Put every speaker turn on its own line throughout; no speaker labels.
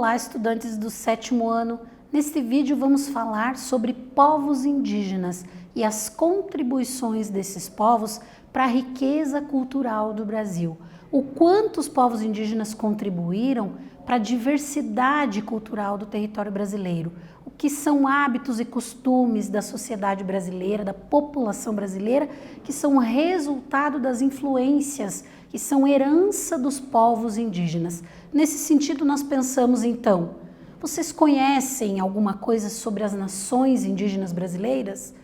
Olá, estudantes do 7º ano. Neste vídeo vamos falar sobre povos indígenas e as contribuições desses povos para a riqueza cultural do Brasil. O quanto os povos indígenas contribuíram para a diversidade cultural do território brasileiro. O que são hábitos e costumes da sociedade brasileira, da população brasileira, que são resultado das influências, que são herança dos povos indígenas. Nesse sentido, nós pensamos então, vocês conhecem alguma coisa sobre as nações indígenas brasileiras?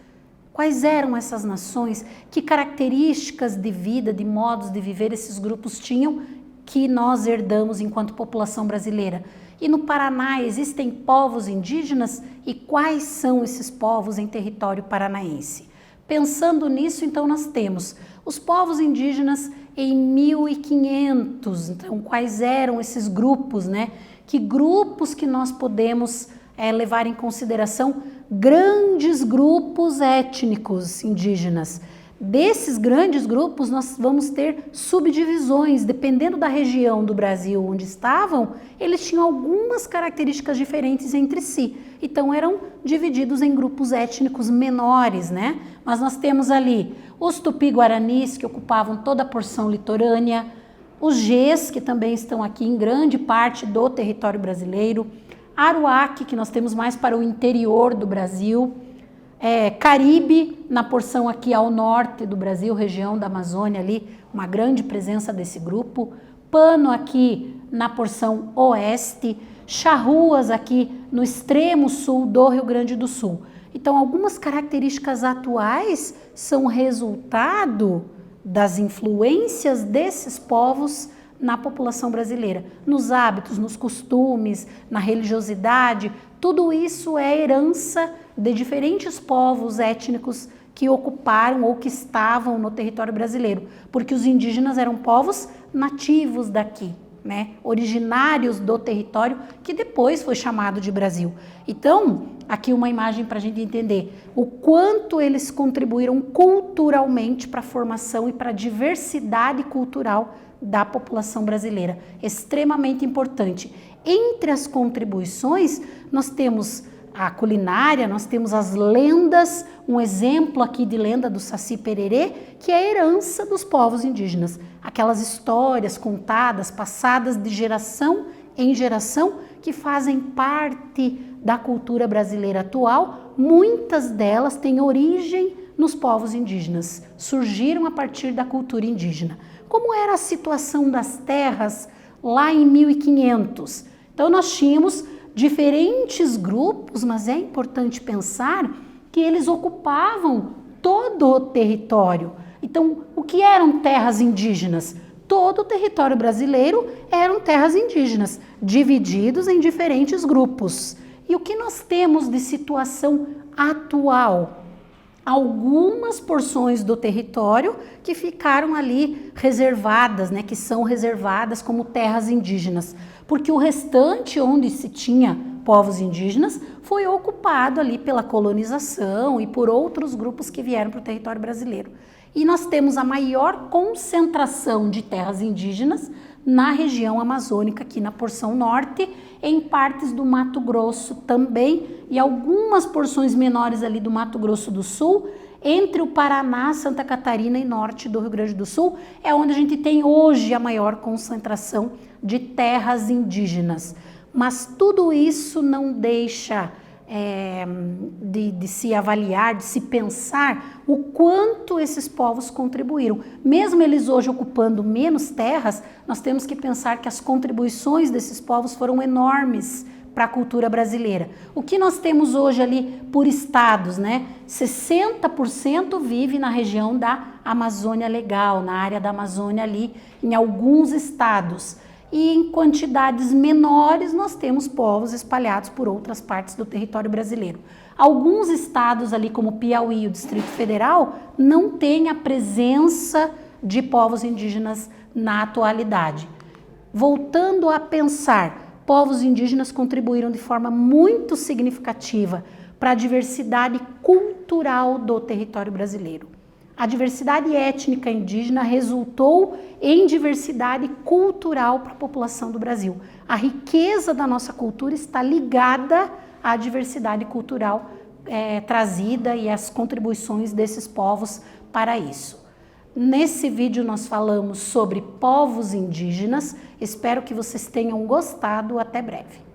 Quais eram essas nações? Que características de vida, de modos de viver esses grupos tinham que nós herdamos enquanto população brasileira? E no Paraná existem povos indígenas e quais são esses povos em território paranaense? Pensando nisso, então nós temos os povos indígenas em 1500, então quais eram esses grupos, né? Que grupos que nós podemos levar em consideração? Grandes grupos étnicos indígenas. Desses grandes grupos nós vamos ter subdivisões, dependendo da região do Brasil onde estavam, eles tinham algumas características diferentes entre si. Então eram divididos em grupos étnicos menores, né? Mas nós temos ali os Tupi-Guaranis, que ocupavam toda a porção litorânea, os Gês, que também estão aqui em grande parte do território brasileiro, Aruaque, que nós temos mais para o interior do Brasil, Caribe, na porção aqui ao norte do Brasil, região da Amazônia ali, uma grande presença desse grupo, Pano aqui na porção oeste, Charruas aqui no extremo sul do Rio Grande do Sul. Então, algumas características atuais são resultado das influências desses povos na população brasileira, nos hábitos, nos costumes, na religiosidade. Tudo isso é herança de diferentes povos étnicos que ocuparam ou que estavam no território brasileiro, porque os indígenas eram povos nativos daqui, né? Originários do território que depois foi chamado de Brasil. Então, aqui uma imagem para a gente entender o quanto eles contribuíram culturalmente para a formação e para a diversidade cultural da população brasileira. Extremamente importante. Entre as contribuições, nós temos a culinária, nós temos as lendas, um exemplo aqui de lenda do Saci Pererê, que é a herança dos povos indígenas. Aquelas histórias contadas, passadas de geração em geração, que fazem parte da cultura brasileira atual. Muitas delas têm origem nos povos indígenas, surgiram a partir da cultura indígena. Como era a situação das terras lá em 1500? Então nós tínhamos diferentes grupos, mas é importante pensar que eles ocupavam todo o território. Então, o que eram terras indígenas? Todo o território brasileiro eram terras indígenas, divididos em diferentes grupos. E o que nós temos de situação atual? Algumas porções do território que ficaram ali reservadas, né, que são reservadas como terras indígenas, porque o restante onde se tinha povos indígenas foi ocupado ali pela colonização e por outros grupos que vieram para o território brasileiro. E nós temos a maior concentração de terras indígenas na região amazônica, aqui na porção norte, em partes do Mato Grosso também, e algumas porções menores ali do Mato Grosso do Sul, entre o Paraná, Santa Catarina e norte do Rio Grande do Sul, é onde a gente tem hoje a maior concentração de terras indígenas. Mas tudo isso não deixa de se avaliar, de se pensar o quanto esses povos contribuíram. Mesmo eles hoje ocupando menos terras, nós temos que pensar que as contribuições desses povos foram enormes para a cultura brasileira. O que nós temos hoje ali por estados, né? 60% vive na região da Amazônia Legal, na área da Amazônia ali, em alguns estados. E em quantidades menores nós temos povos espalhados por outras partes do território brasileiro. Alguns estados ali como Piauí e o Distrito Federal não têm a presença de povos indígenas na atualidade. Voltando a pensar, povos indígenas contribuíram de forma muito significativa para a diversidade cultural do território brasileiro. A diversidade étnica indígena resultou em diversidade cultural para a população do Brasil. A riqueza da nossa cultura está ligada à diversidade cultural trazida e às contribuições desses povos para isso. Nesse vídeo nós falamos sobre povos indígenas. Espero que vocês tenham gostado. Até breve.